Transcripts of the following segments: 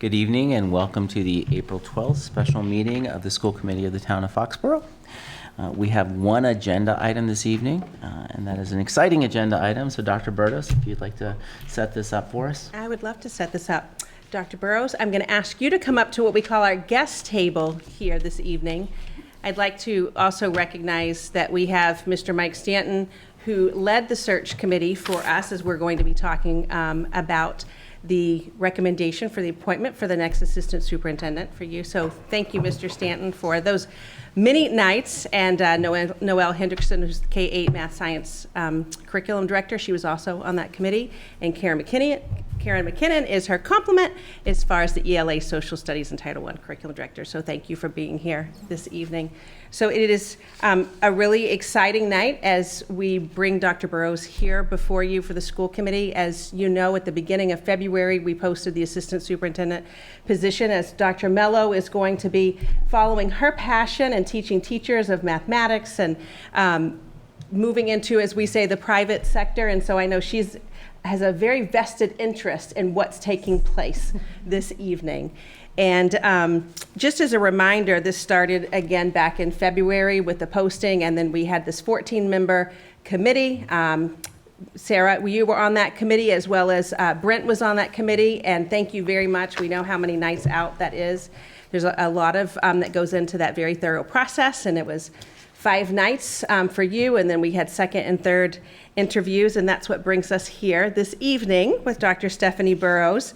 Good evening and welcome to the April 12th special meeting of the School Committee of the Town of Foxborough. We have one agenda item this evening, and that is an exciting agenda item. So Dr. Burroughs, if you'd like to set this up for us. I would love to set this up. Dr. Burroughs, I'm going to ask you to come up to what we call our guest table here this evening. I'd like to also recognize that we have Mr. Mike Stanton, who led the search committee for us as we're going to be talking about the recommendation for the appointment for the next assistant superintendent for you. So thank you, Mr. Stanton, for those many nights. And Noelle Hendrickson, who's the K-8 Math Science Curriculum Director, she was also on that committee. And Karen McKinnon is her complement as far as the ELA Social Studies and Title I Curriculum Director. So thank you for being here this evening. So it is a really exciting night as we bring Dr. Burroughs here before you for the school committee. As you know, at the beginning of February, we posted the assistant superintendent position as Dr. Mello is going to be following her passion and teaching teachers of mathematics and moving into, as we say, the private sector. And so I know has a very vested interest in what's taking place this evening. And just as a reminder, this started again back in February with the posting, and then we had this 14-member committee. Sarah, you were on that committee, as well as Brent was on that committee, and thank you very much. We know how many nights out that is. There's a lot of that goes into that very thorough process, and it was 5 nights for you, and then we had second and third interviews, and that's what brings us here this evening with Dr. Stephanie Burroughs.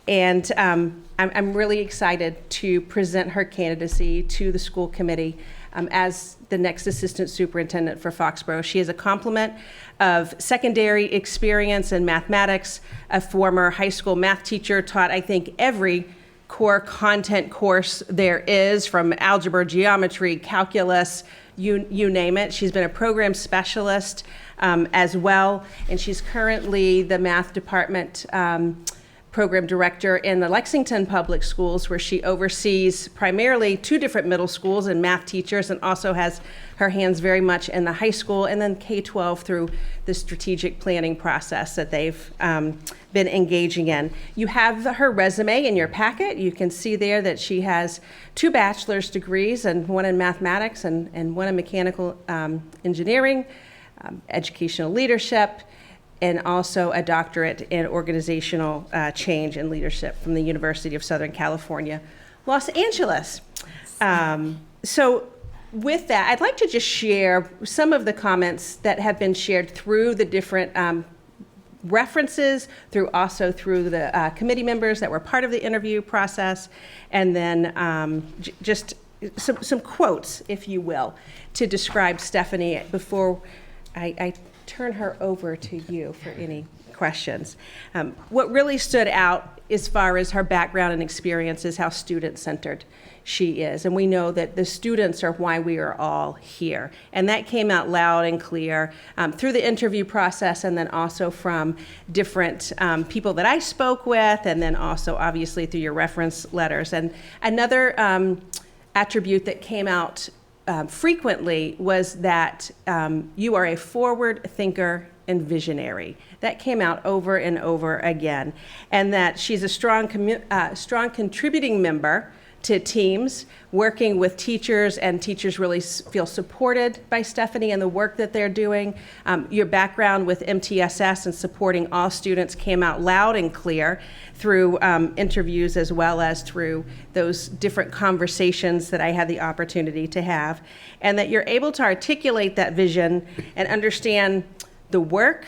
And I'm really excited to present her candidacy to the school committee as the next assistant superintendent for Foxborough. She has a complement of secondary experience in mathematics, a former high school math teacher, taught, I think, every core content course there is, from algebra, geometry, calculus, you name it. She's been a program specialist as well, and she's currently the math department program director in the Lexington Public Schools, where she oversees primarily 2 different middle schools and math teachers, and also has her hands very much in the high school and then K-12 through the strategic planning process that they've been engaging in. You have her resume in your packet. You can see there that she has 2 bachelor's degrees, and one in mathematics and one in mechanical engineering, educational leadership, and also a doctorate in organizational change and leadership from the University of Southern California, Los Angeles. So with that, I'd like to just share some of the comments that have been shared through the different references, through the committee members that were part of the interview process, and then just some quotes, if you will, to describe Stephanie before I turn her over to you for any questions. What really stood out as far as her background and experience is how student-centered she is. And we know that the students are why we are all here. And that came out loud and clear through the interview process, and then also from different people that I spoke with, and then also obviously through your reference letters. And another attribute that came out frequently was that you are a forward thinker and visionary. That came out over and over again. And that she's a strong contributing member to teams, working with teachers, and teachers really feel supported by Stephanie and the work that they're doing. Your background with MTSS and supporting all students came out loud and clear through interviews, as well as through those different conversations that I had the opportunity to have. And that you're able to articulate that vision and understand the work,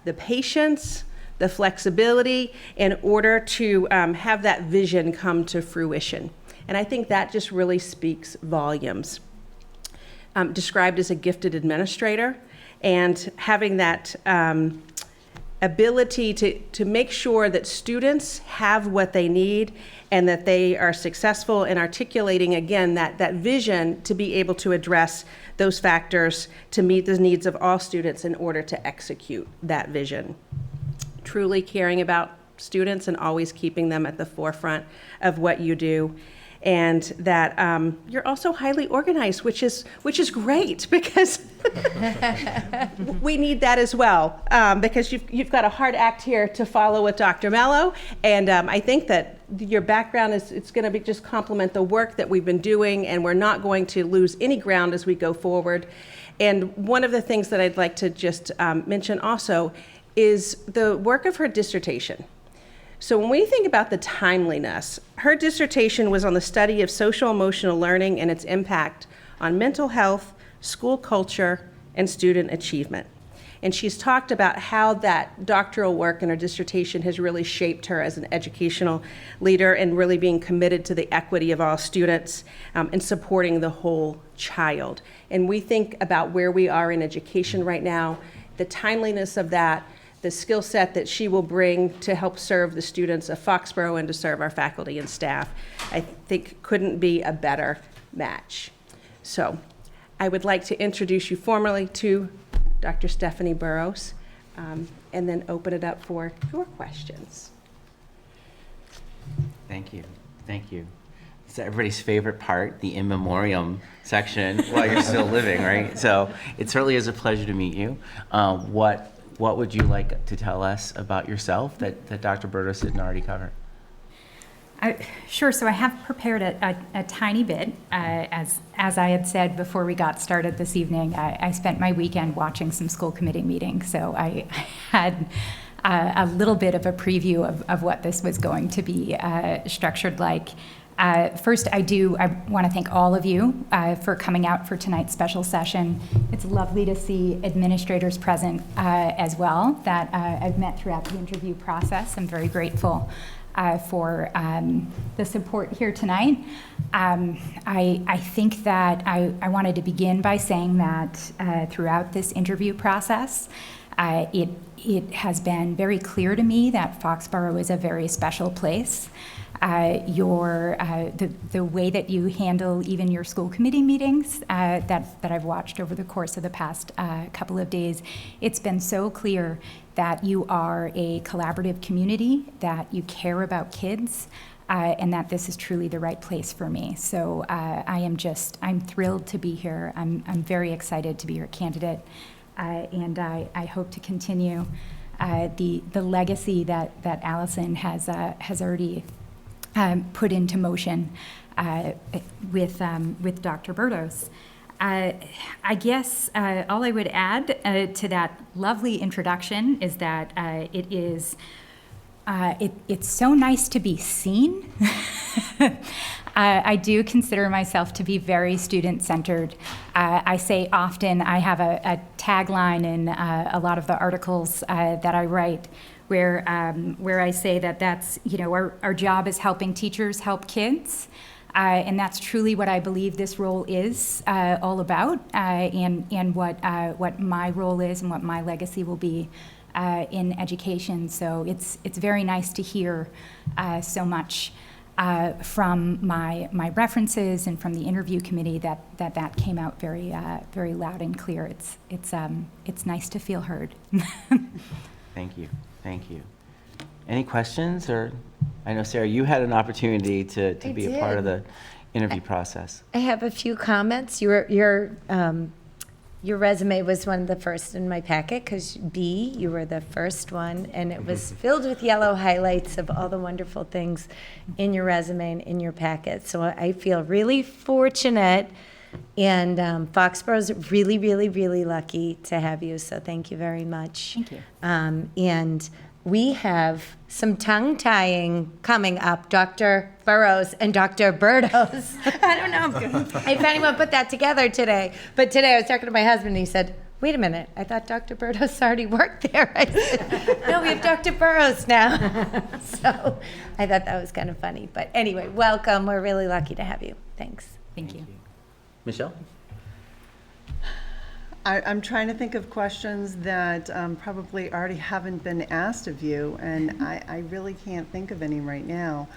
the patience, the flexibility in order to have that vision come to fruition. And I think that just really speaks volumes. Described as a gifted administrator, and having that ability to make sure that students have what they need and that they are successful in articulating, again, that vision to be able to address those factors to meet the needs of all students in order to execute that vision. Truly caring about students and always keeping them at the forefront of what you do. And that you're also highly organized, which is great, because we need that as well, because you've got a hard act here to follow with Dr. Mello, and I think that your background is, it's going to be just complement the work that we've been doing, and we're not going to lose any ground as we go forward. And one of the things that I'd like to just mention also is the work of her dissertation. So when we think about the timeliness, her dissertation was on the study of social emotional learning and its impact on mental health, school culture, and student achievement. And she's talked about how that doctoral work in her dissertation has really shaped her as an educational leader and really being committed to the equity of all students and supporting the whole child. And we think about where we are in education right now, the timeliness of that, the skill set that she will bring to help serve the students of Foxborough and to serve our faculty and staff, I think couldn't be a better match. So I would like to introduce you formally to Dr. Stephanie Burroughs, and then open it up for your questions. Thank you. Thank you. It's everybody's favorite part, the in memoriam section while you're still living, right? So it certainly is a pleasure to meet you. What would you like to tell us about yourself that Dr. Burroughs didn't already cover? Sure. So I have prepared a tiny bit. As I had said before we got started this evening, I spent my weekend watching some school committee meetings. So I had a little bit of a preview of what this was going to be structured like. First, I want to thank all of you for coming out for tonight's special session. It's lovely to see administrators present as well that I've met throughout the interview process. I'm very grateful for the support here tonight. I think that I wanted to begin by saying that throughout this interview process, it has been very clear to me that Foxborough is a very special place. The way that you handle even your school committee meetings that I've watched over the course of the past couple of days, it's been so clear that you are a collaborative community, that you care about kids, and that this is truly the right place for me. So I'm thrilled to be here. I'm very excited to be your candidate, and I hope to continue the legacy that Allison has already put into motion with Dr. Burroughs. I guess all I would add to that lovely introduction is that it's so nice to be seen. I do consider myself to be very student-centered. I say often, I have a tagline in a lot of the articles that I write where I say that's, our job is helping teachers help kids. And that's truly what I believe this role is all about, and what my role is and what my legacy will be in education. So it's very nice to hear so much from my references and from the interview committee that came out very very loud and clear. It's nice to feel heard. Thank you. Any questions? Or I know, Sarah, you had an opportunity to be a part of the interview process. I have a few comments. Your resume was one of the first in my packet because you were the first one, and it was filled with yellow highlights of all the wonderful things in your resume and in your packet. So I feel really fortunate, and Foxborough's really, really, really lucky to have you. So thank you very much. Thank you. And we have some tongue-tying coming up, Dr. Burroughs and Dr. Burroughs. I don't know if anyone put that together today. But today I was talking to my husband, and he said, wait a minute, I thought Dr. Burroughs already worked there. I said, no, we have Dr. Burroughs now. So I thought that was kind of funny. But anyway, welcome. We're really lucky to have you. Thanks. Thank you. Michelle? I'm trying to think of questions that probably already haven't been asked of you, and I really can't think of any right now.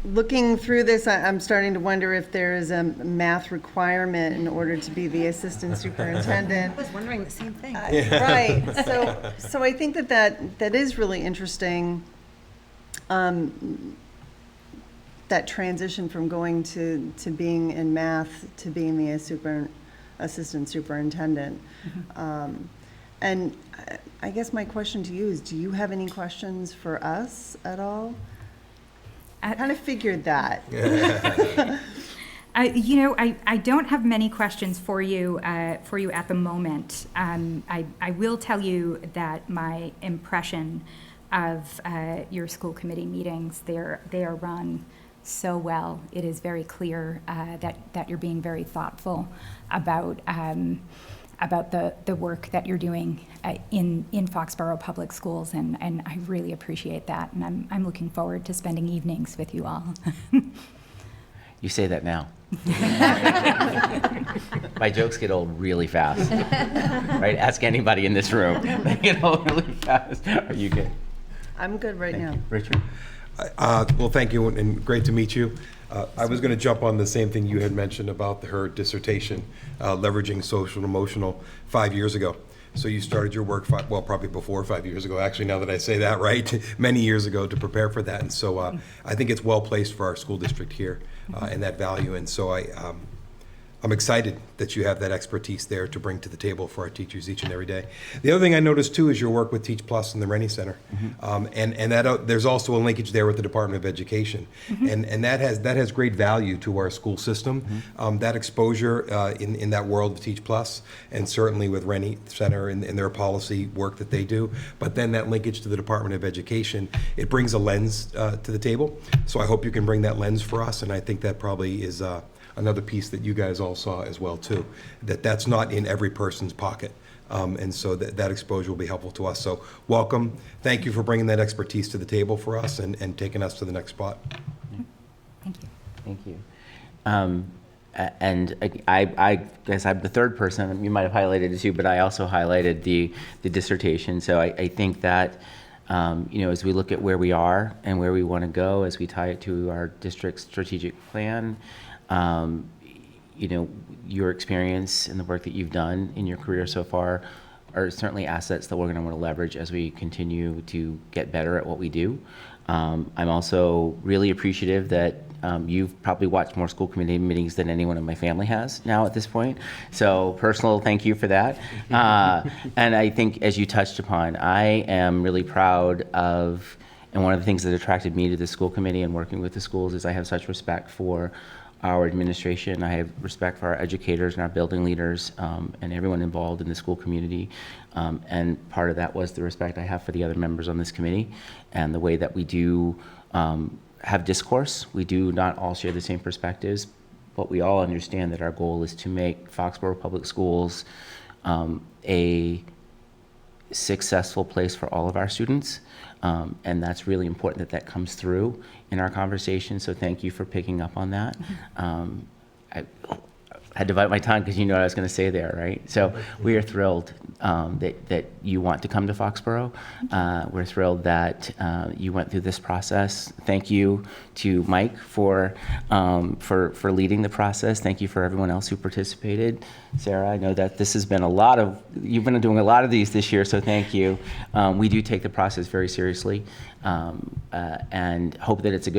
Looking through this, I'm starting to wonder if there is a math requirement in order to be the assistant superintendent. I was wondering the same thing. Right. So I think that is really interesting. That transition from going to being in math to being the assistant superintendent. And I guess my question to you is, do you have any questions for us at all? I kind of figured that. I don't have many questions for you at the moment. I will tell you that my impression of your school committee meetings, they are run so well. It is very clear that you're being very thoughtful about the work that you're doing in Foxborough Public Schools, and I really appreciate that. And I'm looking forward to spending evenings with you all. You say that now. My jokes get old really fast, right? Ask anybody in this room. They get old really fast. Are you good? I'm good right now. Richard? Well, thank you, and great to meet you. I was going to jump on the same thing you had mentioned about her dissertation, leveraging social and emotional 5 years ago. So you started your work, probably before 5 years ago, actually, now that I say that, right? Many years ago to prepare for that. And so I think it's well placed for our school district here and that value. And so I'm excited that you have that expertise there to bring to the table for our teachers each and every day. The other thing I noticed too is your work with Teach Plus and the Rennie Center, and that there's also a linkage there with the Department of Education, and that has great value to our school system. That exposure in that world of Teach Plus, and certainly with Rennie Center and their policy work that they do, but then that linkage to the Department of Education, it brings a lens to the table. So I hope you can bring that lens for us, and I think that probably is another piece that you guys all saw as well too, that's not in every person's pocket. And so that exposure will be helpful to us. So welcome. Thank you for bringing that expertise to the table for us and taking us to the next spot. Thank you. Thank you. And I guess I'm the third person. You might have highlighted it too, but I also highlighted the dissertation. So I think that as we look at where we are and where we want to go, as we tie it to our district's strategic plan, your experience and the work that you've done in your career so far are certainly assets that we're going to want to leverage as we continue to get better at what we do. I'm also really appreciative that you've probably watched more school committee meetings than anyone in my family has now at this point. So personal thank you for that. And I think, as you touched upon, I am really proud of, and one of the things that attracted me to the school committee and working with the schools is I have such respect for our administration. I have respect for our educators and our building leaders and everyone involved in the school community. And part of that was the respect I have for the other members on this committee and the way that we do have discourse. We do not all share the same perspectives, but we all understand that our goal is to make Foxborough Public Schools a successful place for all of our students. And that's really important that comes through in our conversation. So thank you for picking up on that. I had to bite my tongue because you know what I was going to say there, right? So we are thrilled that you want to come to Foxborough. We're thrilled that you went through this process. Thank you to Mike for leading the process. Thank you for everyone else who participated. Sarah, I know that this has been you've been doing a lot of these this year, so thank you. We do take the process very seriously and hope that it's a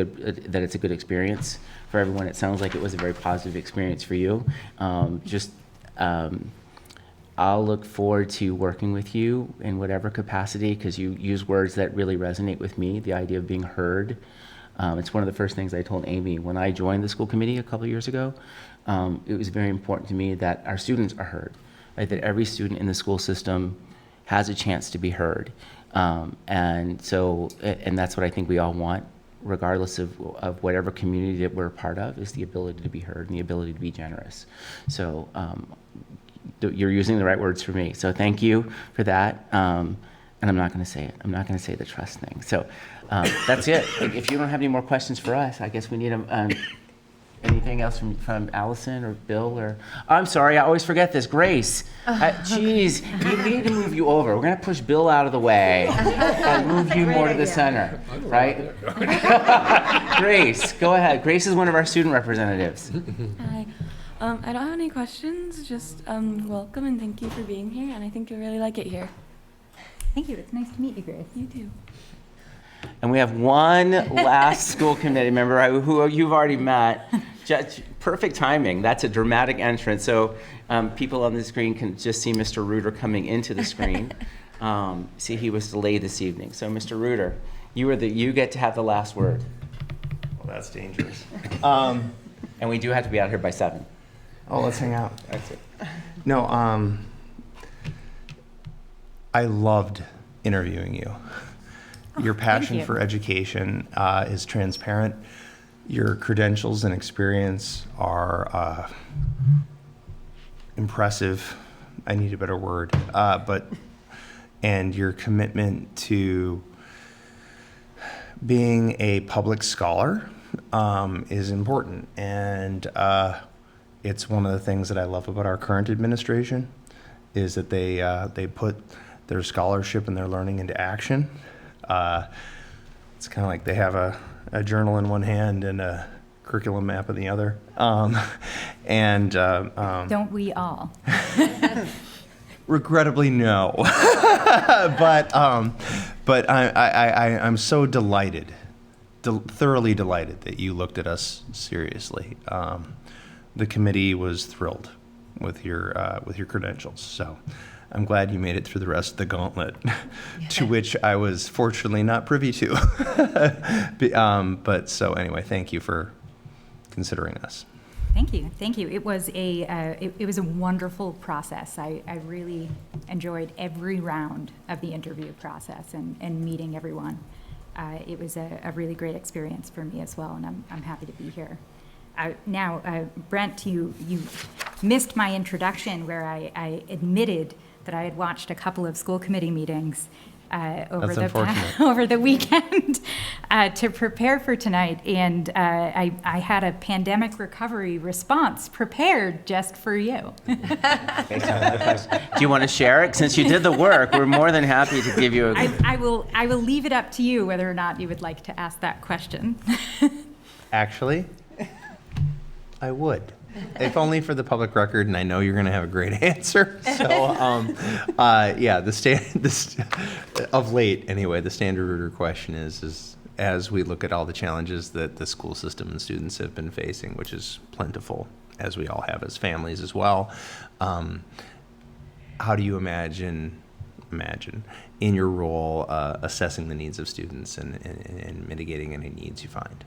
good experience for everyone. It sounds like it was a very positive experience for you. I'll look forward to working with you in whatever capacity, because you use words that really resonate with me, the idea of being heard. It's one of the first things I told Amy when I joined the school committee a couple of years ago. It was very important to me that our students are heard, right? That every student in the school system has a chance to be heard. And that's what I think we all want, regardless of whatever community that we're a part of, is the ability to be heard and the ability to be generous. So you're using the right words for me. So thank you for that. And I'm not going to say it. I'm not going to say the trust thing. So that's it. If you don't have any more questions for us, I guess we need anything else from Allison or Bill or, I'm sorry, I always forget this, Grace. Geez, we need to move you over. We're going to push Bill out of the way and move you more to the center, right? Grace, go ahead. Grace is one of our student representatives. Hi. I don't have any questions, just welcome and thank you for being here, and I think you'll really like it here. Thank you. It's nice to meet you, Grace. You too. And we have one last school committee member who you've already met, Perfect timing. That's a dramatic entrance. So people on the screen can just see Mr. Ruter coming into the screen. See, he was delayed this evening. So, Mr. Ruter, you get to have the last word. Well, that's dangerous. And we do have to be out here by 7. Oh, let's hang out. That's it. No, I loved interviewing you. Your passion you. for education is transparent. Your credentials and experience are impressive. I need a better word, and your commitment to being a public scholar is important, and it's one of the things that I love about our current administration is that they put their scholarship and their learning into action. It's kind of like they have a journal in one hand and a curriculum map in the other. Don't we all? Regrettably, no. but I'm so delighted, thoroughly delighted that you looked at us seriously. The committee was thrilled with your credentials. So I'm glad you made it through the rest of the gauntlet, to which I was fortunately not privy to. But so anyway, thank you for considering us. Thank you. It was it was a wonderful process. I really enjoyed every round of the interview process and meeting everyone. It was a really great experience for me as well, and I'm happy to be here. Now, Brent, you missed my introduction where I admitted that I had watched a couple of school committee meetings over the weekend to prepare for tonight, and I had a pandemic recovery response prepared just for you. Based on the question. Do you want to share it? Since you did the work, we're more than happy to give you a... I will leave it up to you whether or not you would like to ask that question. Actually, I would. If only for the public record, and I know you're going to have a great answer. So, of late, anyway, the standard Ruter question is as we look at all the challenges that the school system and students have been facing, which is plentiful, as we all have as families as well, how do you imagine in your role assessing the needs of students and mitigating any needs you find?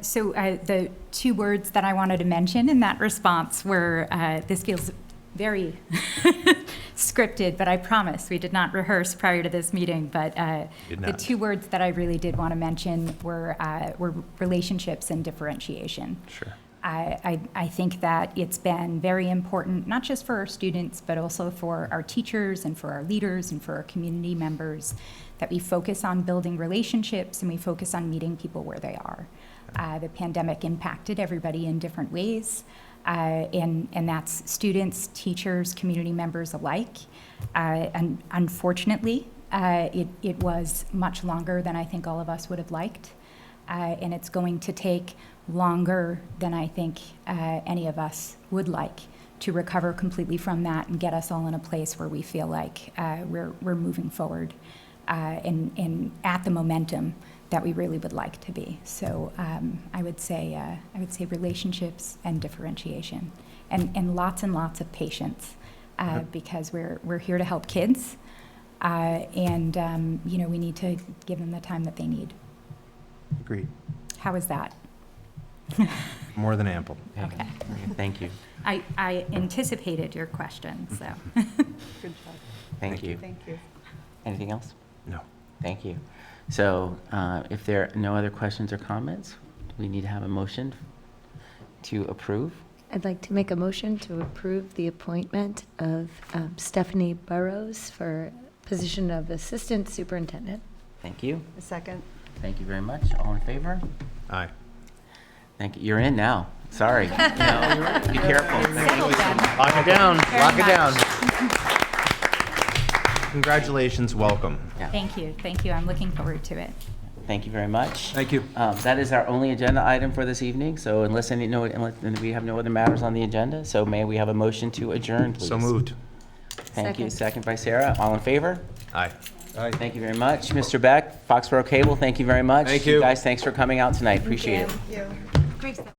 So the two words that I wanted to mention in that response were, this feels very scripted, but I promise we did not rehearse prior to this meeting. But the two words that I really did want to mention were relationships and differentiation. Sure. I think that it's been very important, not just for our students, but also for our teachers and for our leaders and for our community members, that we focus on building relationships and we focus on meeting people where they are. The pandemic impacted everybody in different ways, and that's students, teachers, community members alike. And unfortunately, it was much longer than I think all of us would have liked, and it's going to take longer than I think any of us would like to recover completely from that and get us all in a place where we feel like we're moving forward and at the momentum that we really would like to be. So I would say relationships and differentiation, and lots of patience, because we're here to help kids, and we need to give them the time that they need. Agreed. How is that? More than ample. Okay. Thank you. I anticipated your question, so. Good job. Thank you. Thank you. Anything else? No. Thank you. So if there are no other questions or comments, we need to have a motion to approve. I'd like to make a motion to approve the appointment of Stephanie Burroughs for position of Assistant Superintendent. Thank you. A second. Thank you very much. All in favor? Aye. Thank you. You're in now. Sorry. No, be careful. Settle then. Lock it down. Very Lock it much. down. Congratulations. Welcome. Yeah. Thank you. I'm looking forward to it. Thank you very much. Thank you. That is our only agenda item for this evening. So unless we have no other matters on the agenda, so may we have a motion to adjourn, please? So moved. Thank you. Second by Sarah. All in favor? Aye. Thank you very much. Mr. Beck, Foxborough Cable, thank you very much. Thank you. You guys, thanks for coming out tonight. Appreciate it. Thank you. Grace, that